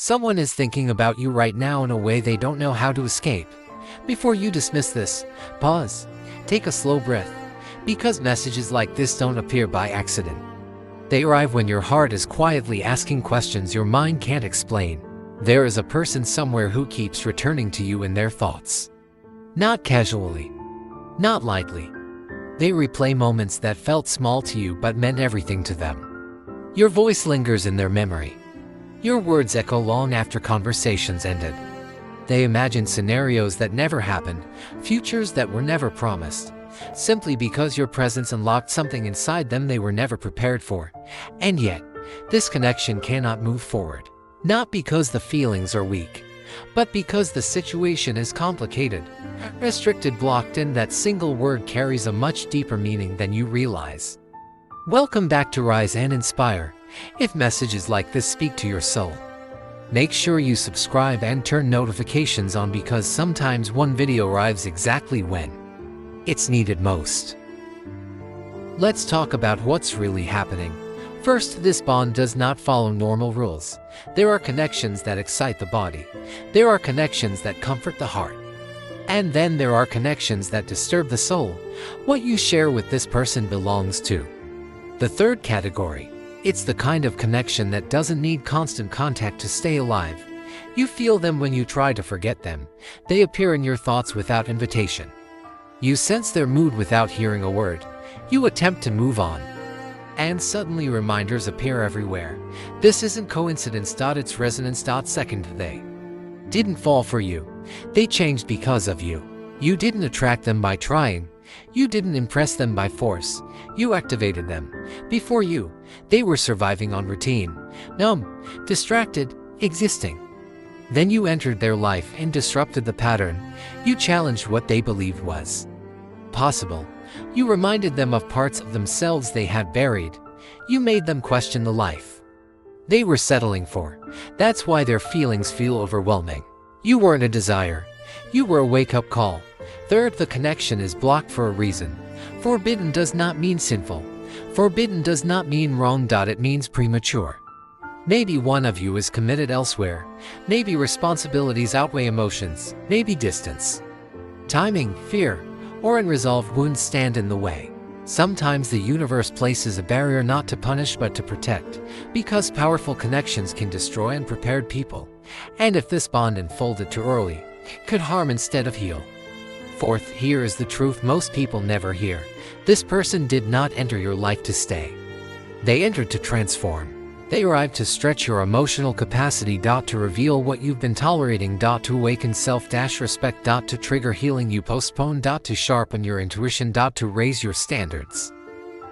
Someone is thinking about you right now in a way they don't know how to escape. Before you dismiss this, pause. Take a slow breath. Because messages like this don't appear by accident. They arrive when your heart is quietly asking questions your mind can't explain. There is a person somewhere who keeps returning to you in their thoughts. Not casually. Not lightly. They replay moments that felt small to you but meant everything to them. Your voice lingers in their memory. Your words echo long after conversations ended. They imagine scenarios that never happened, futures that were never promised, simply because your presence unlocked something inside them they were never prepared for. And yet, this connection cannot move forward. Not because the feelings are weak, but because the situation is complicated, restricted, blocked, and that single word carries a much deeper meaning than you realize. Welcome back to Rise and Inspire. If messages like this speak to your soul, make sure you subscribe and turn notifications on, because sometimes one video arrives exactly when it's needed most. Let's talk about what's really happening. First, this bond does not follow normal rules. There are connections that excite the body. There are connections that comfort the heart. And then there are connections that disturb the soul. What you share with this person belongs to the third category. It's the kind of connection that doesn't need constant contact to stay alive. You feel them when you try to forget them. They appear in your thoughts without invitation. You sense their mood without hearing a word. You attempt to move on, and suddenly reminders appear everywhere. This isn't coincidence. It's resonance. Second, they didn't fall for you. They changed because of you. You didn't attract them by trying. You didn't impress them by force. You activated them. Before you, they were surviving on routine, numb, distracted, existing. Then you entered their life and disrupted the pattern. You challenged what they believed was possible. You reminded them of parts of themselves they had buried. You made them question the life they were settling for. That's why their feelings feel overwhelming. You weren't a desire. You were a wake-up call. Third, the connection is blocked for a reason. Forbidden does not mean sinful. Forbidden does not mean wrong. It means premature. Maybe one of you is committed elsewhere. Maybe responsibilities outweigh emotions. Maybe distance, timing, fear, or unresolved wounds stand in the way. Sometimes the universe places a barrier not to punish but to protect, because powerful connections can destroy unprepared people. And if this bond unfolded too early, could harm instead of heal. Fourth, here is the truth most people never hear. This person did not enter your life to stay. They entered to transform. They arrived to stretch your emotional capacity. To reveal what you've been tolerating. To awaken self-respect. To trigger healing you postponed. To sharpen your intuition. To raise your standards.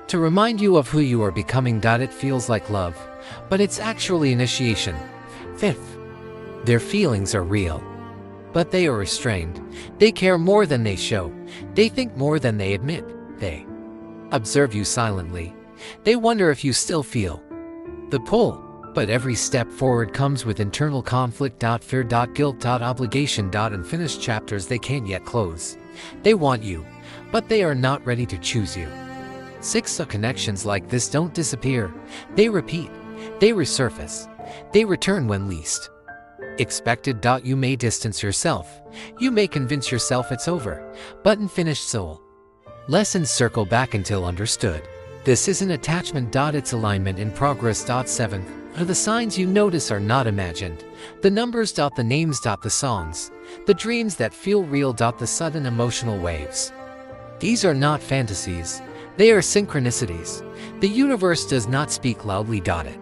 To remind you of who you are becoming. It feels like love, but it's actually initiation. Fifth, their feelings are real, but they are restrained. They care more than they show. They think more than they admit. They observe you silently. They wonder if you still feel the pull. But every step forward comes with internal conflict. Fear. Guilt. Obligation. Unfinished chapters they can't yet close. They want you, but they are not ready to choose you. 6. Connections like this don't disappear. They repeat. They resurface. They return when least expected. You may distance yourself. You may convince yourself it's over. But unfinished soul lessons circle back until understood. This isn't attachment. It's alignment in progress. 7. The signs you notice are not imagined. The numbers. The names. The songs. The dreams that feel real. The sudden emotional waves. These are not fantasies. They are synchronicities. The universe does not speak loudly. It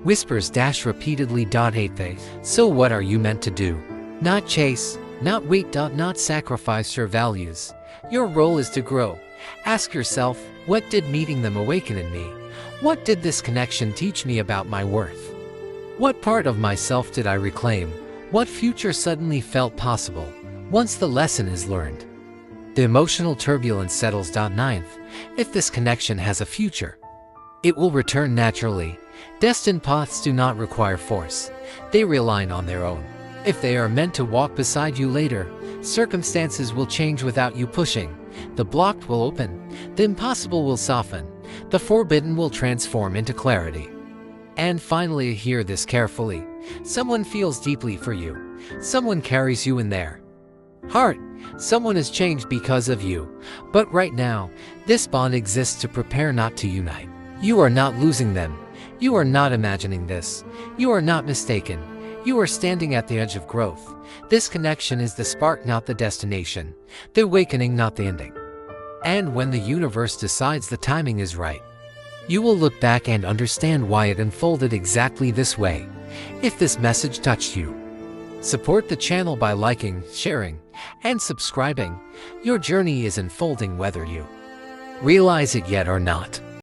whispers. Repeatedly. 8. So what are you meant to do? Not chase. Not wait. Not sacrifice your values. Your role is to grow. Ask yourself, what did meeting them awaken in me? What did this connection teach me about my worth? What part of myself did I reclaim? What future suddenly felt possible once the lesson is learned? The emotional turbulence settles. 9. If this connection has a future, it will return naturally. Destined paths do not require force. They realign on their own. If they are meant to walk beside you later, circumstances will change without you pushing. The blocked will open. The impossible will soften. The forbidden will transform into clarity. And finally, hear this carefully. Someone feels deeply for you. Someone carries you in their heart. Someone has changed because of you. But right now, this bond exists to prepare, not to unite. You are not losing them. You are not imagining this. You are not mistaken. You are standing at the edge of growth. This connection is the spark, not the destination. The awakening, not the ending. And when the universe decides the timing is right, you will look back and understand why it unfolded exactly this way. If this message touched you, support the channel by liking, sharing, and subscribing. Your journey is unfolding whether you realize it yet or not.